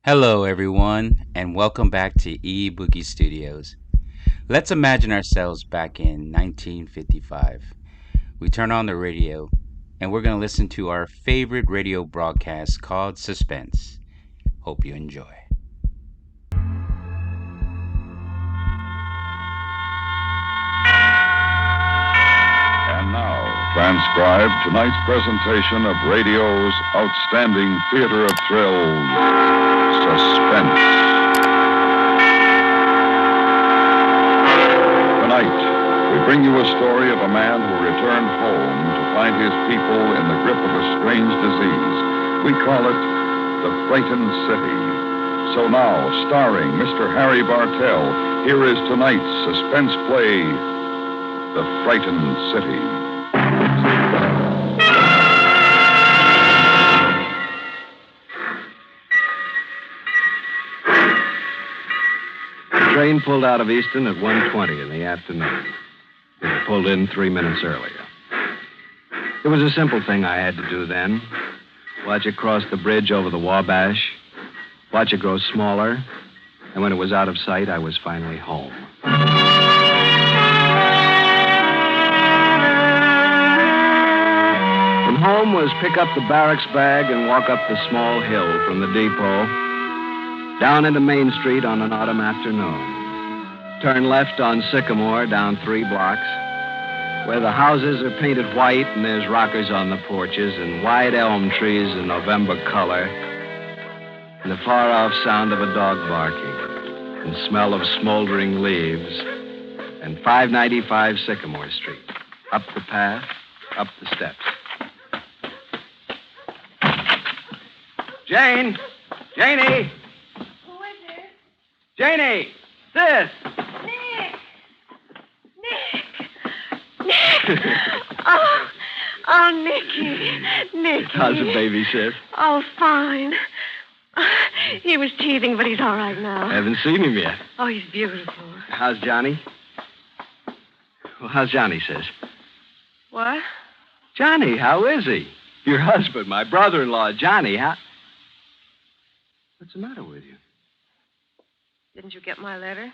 Hello, everyone, and welcome back to Boogie Studios. Let's imagine ourselves back in 1955. We turn on the radio, and we're going to listen to our favorite radio broadcast called Suspense. Hope you enjoy. And now, transcribe tonight's presentation of radio's outstanding theater of thrills, Suspense. Tonight, we bring you a story of a man who returned home to find his people in the grip of a strange disease. We call it the Frightened City. So now, starring Mr. Harry Bartell, here is tonight's suspense play, The Frightened City. The train pulled out of Easton at 1:20 in the afternoon. It pulled in 3 minutes earlier. It was a simple thing I had to do then. Watch it cross the bridge over the Wabash, watch it grow smaller, and when it was out of sight, I was finally home. From home was pick up the barracks bag and walk up the small hill from the depot, down into Main Street on an autumn afternoon. Turn left on Sycamore down 3 blocks, where the houses are painted white and there's rockers on the porches and wide elm trees in November color, and the far-off sound of a dog barking and smell of smoldering leaves, and 595 Sycamore Street. Up the path, up the steps. Jane! Janie! Who is it? Janie! Sis! Nick! Nick! Oh, Nicky. Nicky. How's the baby, sis? Oh, fine. He was teething, but he's all right now. I haven't seen him yet. Oh, he's beautiful. How's Johnny? Well, how's Johnny, sis? What? Johnny, how is he? Your husband, my brother-in-law, Johnny, how... What's the matter with you? Didn't you get my letter?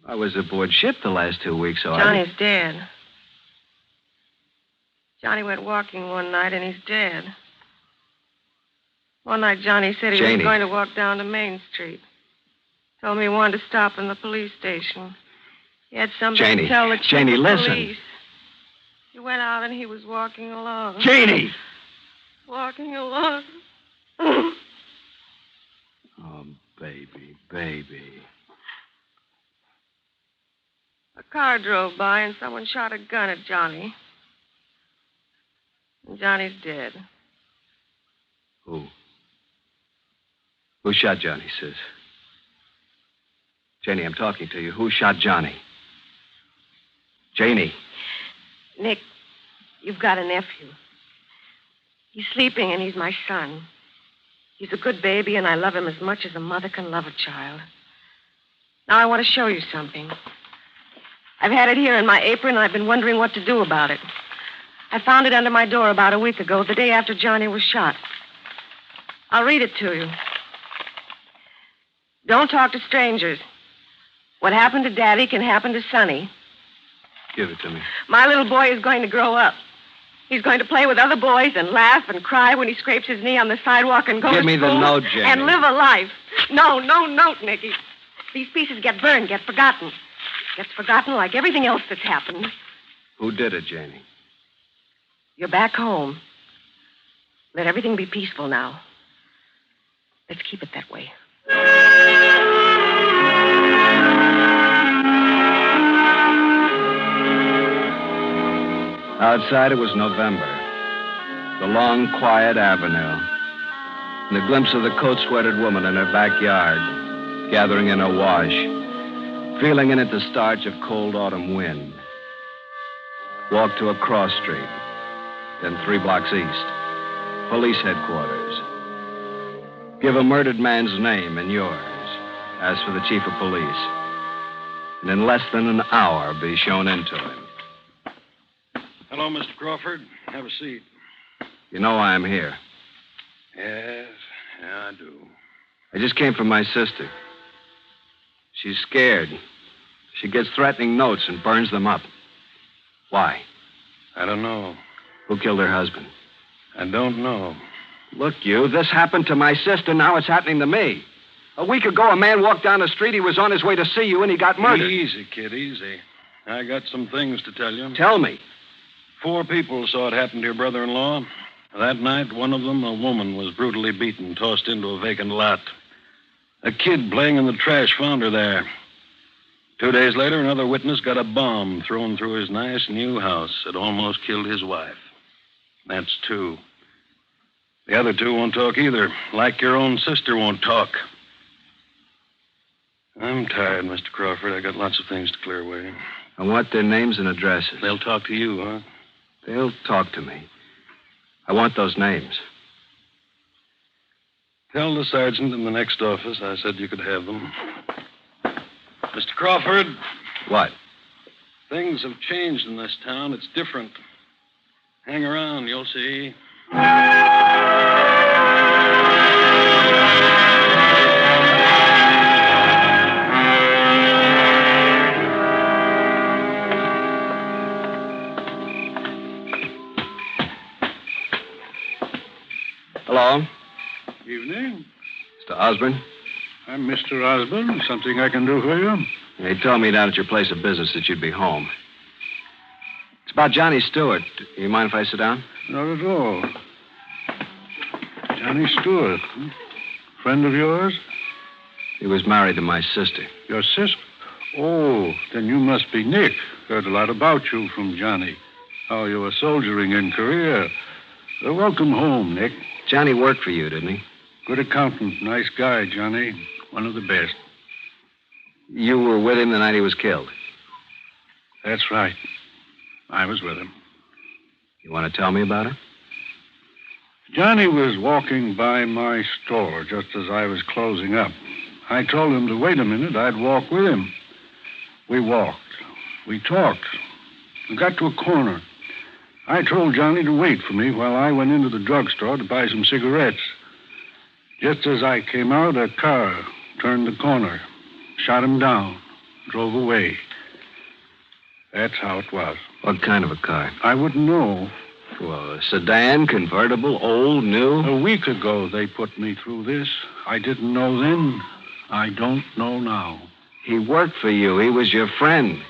I was aboard ship the last 2 weeks, so Johnny's dead. Johnny went walking one night, and he's dead. One night, Johnny said he Janie. was going to walk down to Main Street. Told me he wanted to stop in the police station. He had something Janie. to tell the chief Janie, of listen. police. He went out, and he was walking along. Janie! Walking along. Oh, baby, baby. A car drove by, and someone shot a gun at Johnny. And Johnny's dead. Who? Who shot Johnny, sis? Janie, I'm talking to you. Who shot Johnny? Janie. Nick, you've got a nephew. He's sleeping, and he's my son. He's a good baby, and I love him as much as a mother can love a child. Now, I want to show you something. I've had it here in my apron, and I've been wondering what to do about it. I found it under my door about a week ago, the day after Johnny was shot. I'll read it to you. Don't talk to strangers. What happened to Daddy can happen to Sonny. Give it to me. My little boy is going to grow up. He's going to play with other boys and laugh and cry when he scrapes his knee on the sidewalk and go to Give me the school note, Janie. and live a life. No note, Nicky. These pieces get burned, get forgotten. Gets forgotten like everything else that's happened. Who did it, Janie? You're back home. Let everything be peaceful now. Let's keep it that way. Outside, it was November. The long, quiet avenue. And the glimpse of the coat-sweatered woman in her backyard, gathering in her wash, feeling in it the starch of cold autumn wind. Walk to a cross street, then 3 blocks east. Police headquarters. Give a murdered man's name and yours. Ask for the chief of police. And in less than an hour, be shown into him. Hello, Mr. Crawford. Have a seat. You know I'm here. Yes, I do. I just came from my sister. She's scared. She gets threatening notes and burns them up. Why? I don't know. Who killed her husband? I don't know. Look, you, this happened to my sister. Now it's happening to me. A week ago, a man walked down the street. He was on his way to see you, and he got murdered. Easy, kid, easy. I got some things to tell you. Tell me. 4 people saw it happen to your brother-in-law. That night, one of them, a woman, was brutally beaten, tossed into a vacant lot. A kid playing in the trash found her there. 2 days later, another witness got a bomb thrown through his nice new house. It almost killed his wife. That's 2. The other 2 won't talk either, like your own sister won't talk. I'm tired, Mr. Crawford. I got lots of things to clear away. I want their names and addresses. They'll talk to you, huh? They'll talk to me. I want those names. Tell the sergeant in the next office I said you could have them. Mr. Crawford. What? Things have changed in this town. It's different. Hang around, you'll see. Hello? Evening. Mr. Osburn? I'm Mr. Osburn. Something I can do for you? They told me down at your place of business that you'd be home. It's about Johnny Stewart. Do you mind if I sit down? Not at all. Johnny Stewart. Friend of yours? He was married to my sister. Your sister? Oh, then you must be Nick. Heard a lot about you from Johnny. How you were soldiering in Korea. Welcome home, Nick. Johnny worked for you, didn't he? Good accountant. Nice guy, Johnny. One of the best. You were with him the night he was killed. That's right. I was with him. You want to tell me about it? Johnny was walking by my store just as I was closing up. I told him to wait a minute. I'd walk with him. We walked. We talked. We got to a corner. I told Johnny to wait for me while I went into the drugstore to buy some cigarettes. Just as I came out, a car turned the corner, shot him down, drove away. That's how it was. What kind of a car? I wouldn't know. Well, a sedan, convertible, old, new? A week ago, they put me through this. I didn't know then. I don't know now. He worked for you. He was your friend.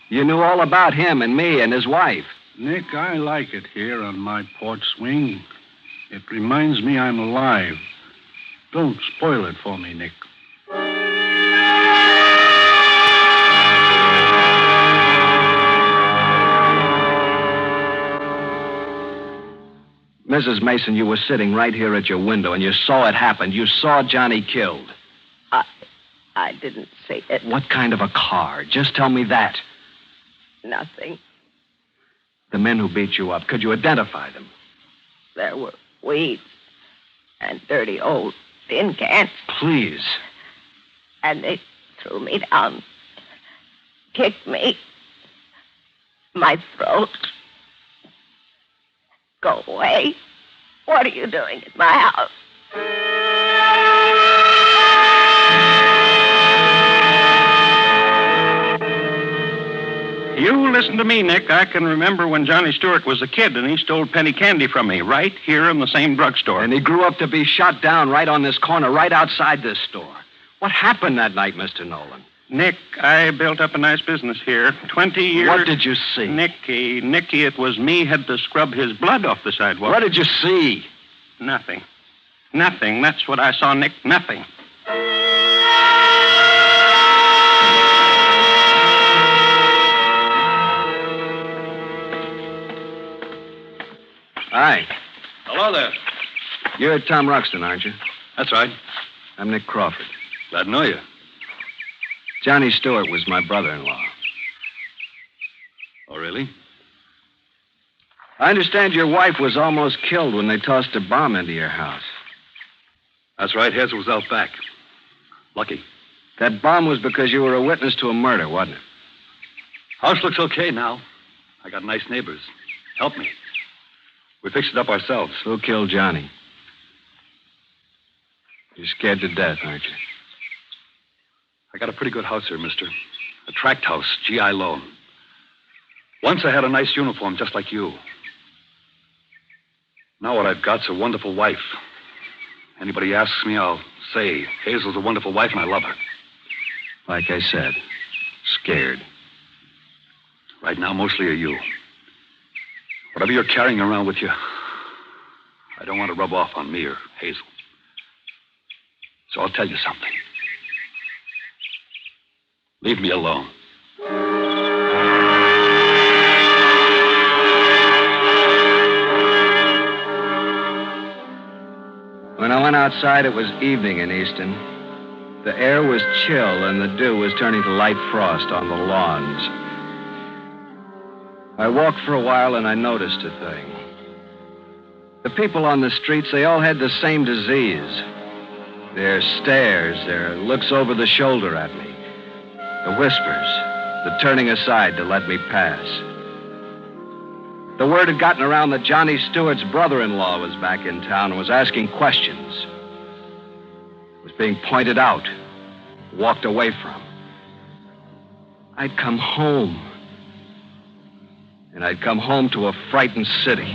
You knew all about him and me and his wife. Nick, I like it here on my porch swing. It reminds me I'm alive. Don't spoil it for me, Nick. Mrs. Mason, you were sitting right here at your window, and you saw it happen. You saw Johnny killed. I didn't see it. What kind of a car? Just tell me that. Nothing. The men who beat you up, could you identify them? There were weeds and dirty old tin cans. Please. And they threw me down, kicked me, my throat. Go away. What are you doing at my house? You listen to me, Nick. I can remember when Johnny Stewart was a kid and he stole penny candy from me right here in the same drugstore. And he grew up to be shot down right on this corner, right outside this store. What happened that night, Mr. Nolan? Nick, I built up a nice business here. 20 years... What did you see? Nicky, it was me had to scrub his blood off the sidewalk. What did you see? Nothing. Nothing. That's what I saw, Nick. Nothing. Hi. Hello there. You're Tom Ruxton, aren't you? That's right. I'm Nick Crawford. Glad to know you. Johnny Stewart was my brother-in-law. Oh, really? I understand your wife was almost killed when they tossed a bomb into your house. That's right. His was out back. Lucky. That bomb was because you were a witness to a murder, wasn't it? House looks okay now. I got nice neighbors. Help me. We fixed it up ourselves. Who killed Johnny? You're scared to death, aren't you? I got a pretty good house here, mister. A tract house, GI loan. Once I had a nice uniform just like you. Now what I've got's a wonderful wife. Anybody asks me, I'll say Hazel's a wonderful wife and I love her. Like I said, scared. Right now, mostly of you. Whatever you're carrying around with you, I don't want to rub off on me or Hazel. So I'll tell you something. Leave me alone. When I went outside, it was evening in Easton. The air was chill, and the dew was turning to light frost on the lawns. I walked for a while, and I noticed a thing. The people on the streets, they all had the same disease. Their stares, their looks over the shoulder at me, the whispers, the turning aside to let me pass. The word had gotten around that Johnny Stewart's brother-in-law was back in town and was asking questions. Was being pointed out, walked away from. I'd come home. And I'd come home to a frightened city.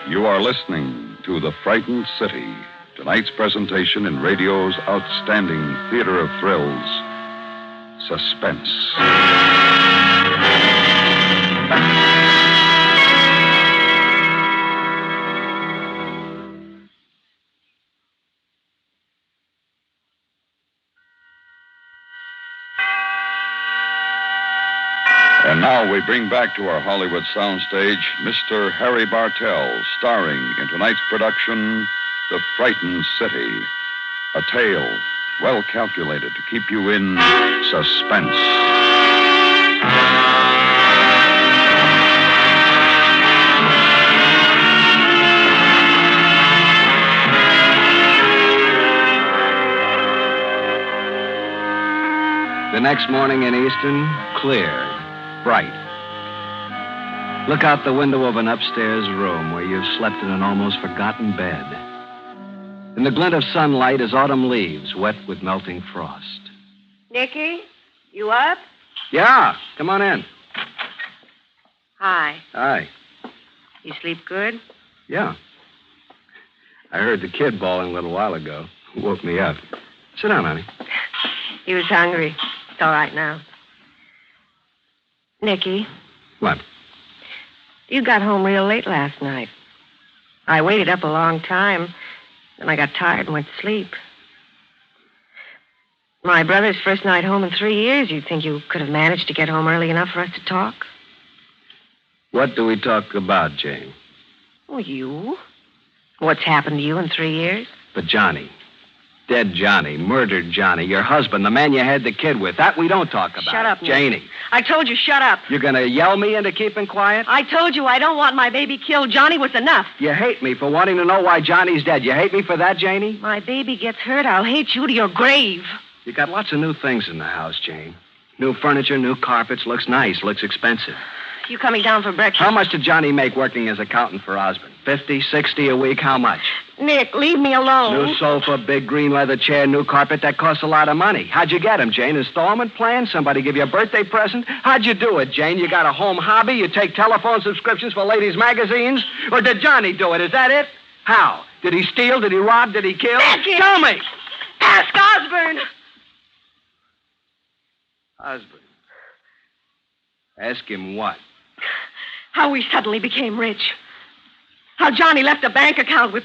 You are listening to The Frightened City, tonight's presentation in radio's outstanding theater of thrills, Suspense. And now we bring back to our Hollywood soundstage Mr. Harry Bartell, starring in tonight's production, The Frightened City, a tale well calculated to keep you in suspense. The next morning in Easton, clear. Bright. Look out the window of an upstairs room where you've slept in an almost forgotten bed. In the glint of sunlight is autumn leaves wet with melting frost. Nicky, you up? Yeah, come on in. Hi. Hi. You sleep good? Yeah. I heard the kid bawling a little while ago. Woke me up. Sit down, honey. He was hungry. It's all right now. Nicky. What? You got home real late last night. I waited up a long time, then I got tired and went to sleep. My brother's first night home in 3 years. You'd think you could have managed to get home early enough for us to talk. What do we talk about, Jane? Well, you. What's happened to you in 3 years? But Johnny. Dead Johnny. Murdered Johnny. Your husband, the man you had the kid with. That we don't talk about. Shut up, Nick. Janie. I told you, shut up. You're going to yell me into keeping quiet? I told you I don't want my baby killed. Johnny was enough. You hate me for wanting to know why Johnny's dead. You hate me for that, Janie? My baby gets hurt, I'll hate you to your grave. You got lots of new things in the house, Jane. New furniture, new carpets. Looks nice. Looks expensive. You coming down for breakfast? How much did Johnny make working as accountant for Osburn? 50, 60 a week? How much? Nick, leave me alone. New sofa, big green leather chair, new carpet. That costs a lot of money. How'd you get him, Jane? Installment plan? Somebody give you a birthday present? How'd you do it, Jane? You got a home hobby? You take telephone subscriptions for ladies' magazines? Or did Johnny do it? Is that it? How? Did he steal? Did he rob? Did he kill? Nick, Tell me! Ask Osburn. Osburn. Ask him what? How we suddenly became rich. How Johnny left a bank account with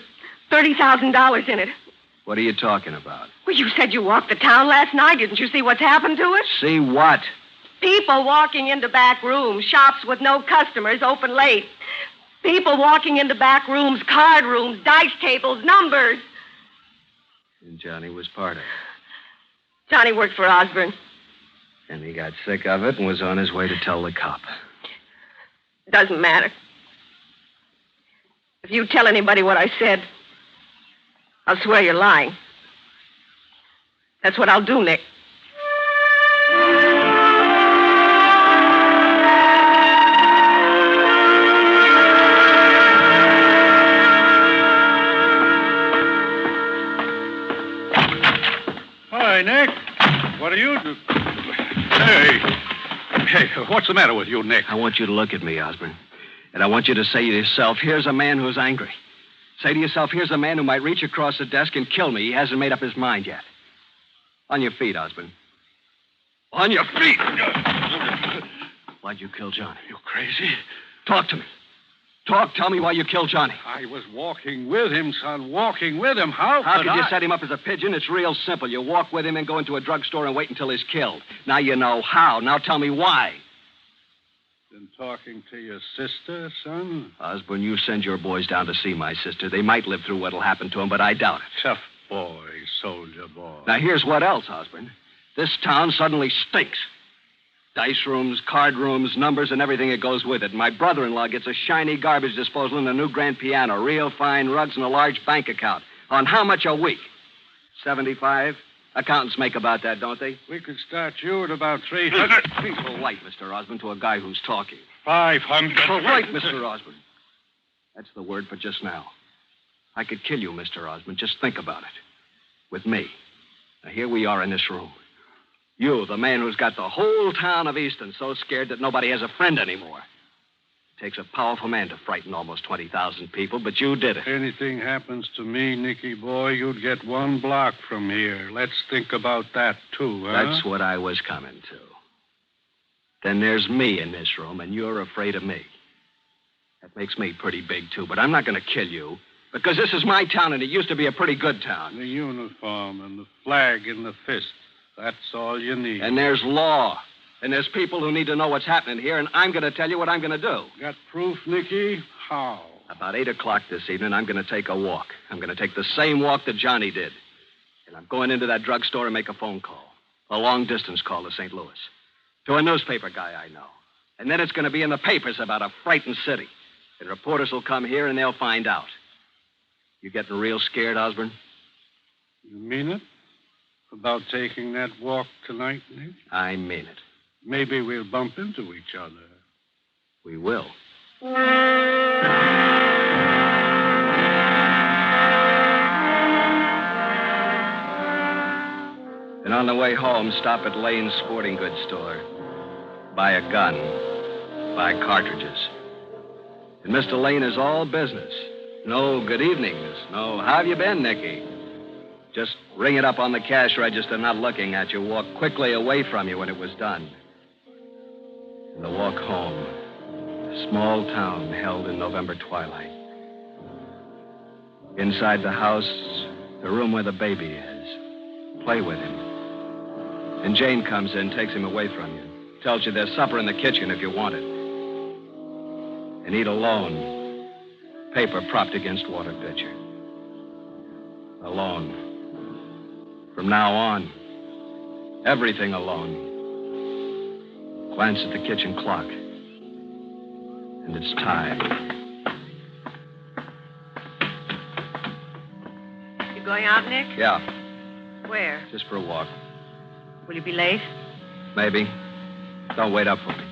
$30,000 in it. What are you talking about? Well, you said you walked the town last night. Didn't you see what's happened to it? See what? People walking into back rooms, shops with no customers open late. People walking into back rooms, card rooms, dice tables, numbers. And Johnny was part of it. Johnny worked for Osburn. And he got sick of it and was on his way to tell the cop. Doesn't matter. If you tell anybody what I said, I'll swear you're lying. That's what I'll do, Nick. Hi, Nick. What are you doing? Hey, what's the matter with you, Nick? I want you to look at me, Osborn. And I want you to say to yourself, here's a man who's angry. Say to yourself, here's a man who might reach across the desk and kill me. He hasn't made up his mind yet. On your feet, Osborn. On your feet! Why'd you kill Johnny? You crazy? Talk to me. Tell me why you killed Johnny. I was walking with him, son. Walking with him. How could you set him up as a pigeon? It's real simple. You walk with him and go into a drugstore and wait until he's killed. Now you know how. Now tell me why. Been talking to your sister, son? Osborn, you send your boys down to see my sister. They might live through what'll happen to them, but I doubt it. Tough boy, soldier boy. Now here's what else, Osborn. This town suddenly stinks. Dice rooms, card rooms, numbers, and everything that goes with it. My brother-in-law gets a shiny garbage disposal and a new grand piano, real fine rugs, and a large bank account. On how much a week? 75? Accountants make about that, don't they? We could start you at about 300. Be polite, Mr. Osborn, to a guy who's talking. 500. Polite, Mr. Osborn. That's the word for just now. I could kill you, Mr. Osborn. Just think about it. With me. Now, here we are in this room. You, the man who's got the whole town of Easton so scared that nobody has a friend anymore. It takes a powerful man to frighten almost 20,000 people, but you did it. If anything happens to me, Nicky boy, you'd get 1 block from here. Let's think about that, too, huh? That's what I was coming to. Then there's me in this room, and you're afraid of me. That makes me pretty big, too, but I'm not going to kill you, because this is my town, and it used to be a pretty good town. The uniform and the flag in the fist. That's all you need. And there's law. And there's people who need to know what's happening here, and I'm going to tell you what I'm going to do. Got proof, Nicky? How? About 8 o'clock this evening, I'm going to take a walk. I'm going to take the same walk that Johnny did. And I'm going into that drugstore and make a phone call. A long-distance call to St. Louis. To a newspaper guy I know. And then it's going to be in the papers about a frightened city. And reporters will come here and they'll find out. You getting real scared, Osborn? You mean it? About taking that walk tonight, Nick? I mean it. Maybe we'll bump into each other. We will. And on the way home, stop at Lane's sporting goods store. Buy a gun. Buy cartridges. And Mr. Lane is all business. No good evenings. No, how have you been, Nicky? Just ring it up on the cash register, not looking at you. Walk quickly away from you when it was done. And the walk home. A small town held in November twilight. Inside the house, the room where the baby is. Play with him. And Jane comes in, takes him away from you. Tells you there's supper in the kitchen if you want it. And eat alone. Paper propped against water pitcher. Alone. From now on, everything alone. Glance at the kitchen clock. And it's time. You going out, Nick? Yeah, Where? just for a walk. Will you be late? Maybe. Don't wait up for me.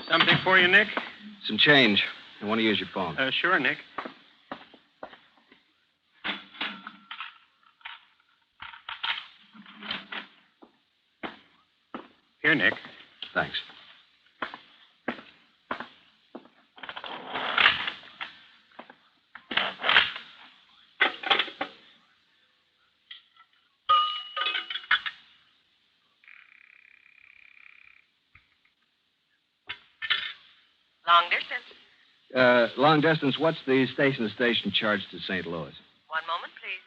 Something for you, Nick? Some change. I want to use your phone. Sure, Nick. Here, Nick. Thanks. Long distance. Long distance, what's the station-to-station charge to St. Louis? One moment, please.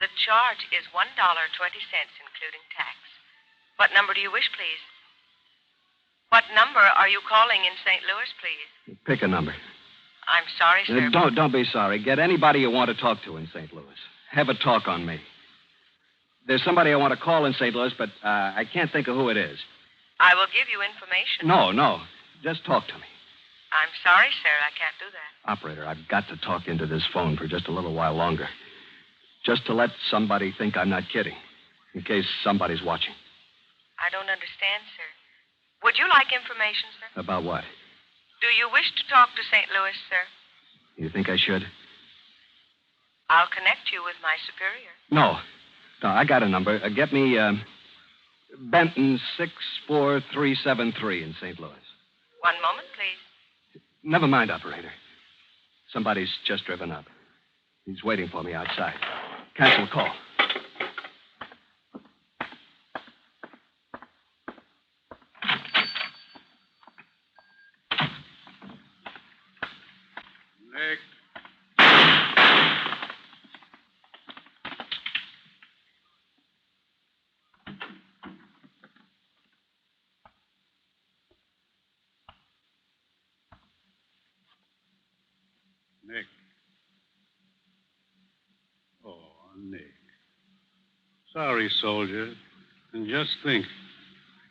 The charge is $1.20, including tax. What number do you wish, please? What number are you calling in St. Louis, please? Pick a number. I'm sorry, sir. Don't be sorry. Get anybody you want to talk to in St. Louis. Have a talk on me. There's somebody I want to call in St. Louis, but I can't think of who it is. I will give you information. No. Just talk to me. I'm sorry, sir. I can't do that. Operator, I've got to talk into this phone for just a little while longer. Just to let somebody think I'm not kidding. In case somebody's watching. I don't understand, sir. Would you like information, sir? About what? Do you wish to talk to St. Louis, sir? You think I should? I'll connect you with my superior. No, I got a number. Get me Benton 64373 in St. Louis. One moment, please. Never mind, operator. Somebody's just driven up. He's waiting for me outside. Cancel the call. Nick. Nick. Oh, Nick. Sorry, soldier. And just think,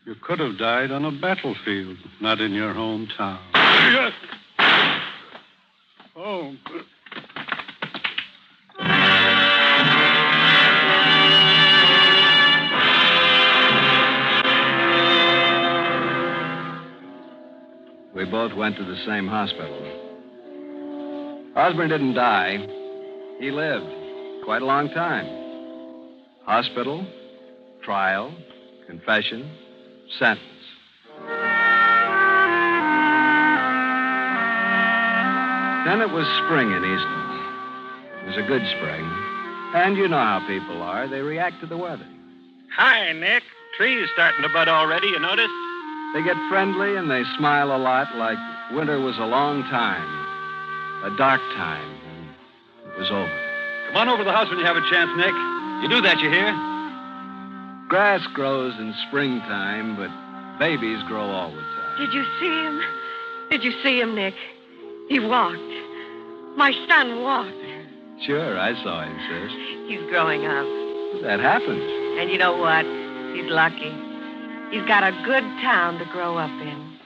you could have died on a battlefield, not in your hometown. Oh. We both went to the same hospital. Osburn didn't die. He lived quite a long time. Hospital, trial, confession, sentence. Then it was spring in Easton. It was a good spring. And you know how people are. They react to the weather. Hi, Nick. Trees starting to bud already, you notice? They get friendly and they smile a lot like winter was a long time. A dark time, and it was over. Come on over to the house when you have a chance, Nick. You do that, you hear? Grass grows in springtime, but babies grow all the time. Did you see him? Did you see him, Nick? He walked. My son walked. Sure, I saw him, sis. He's growing up. That happens. And you know what? He's lucky. He's got a good town to grow up in.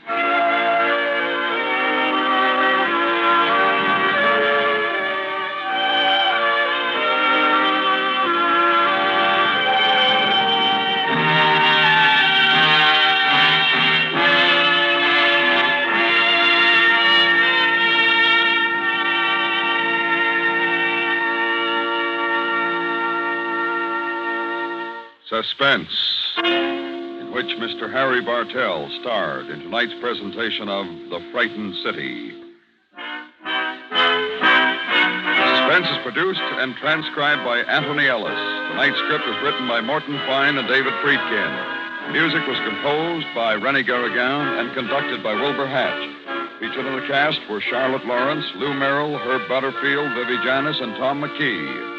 Suspense, in which Mr. Harry Bartell starred in tonight's presentation of The Frightened City. Suspense is produced and transcribed by Anthony Ellis. Tonight's script was written by Morton Fine and David Friedkin. Music was composed by Rennie Garrigan and conducted by Wilbur Hatch. Featured in the cast were Charlotte Lawrence, Lou Merrill, Herb Butterfield, Vivi Janis, and Tom McKee.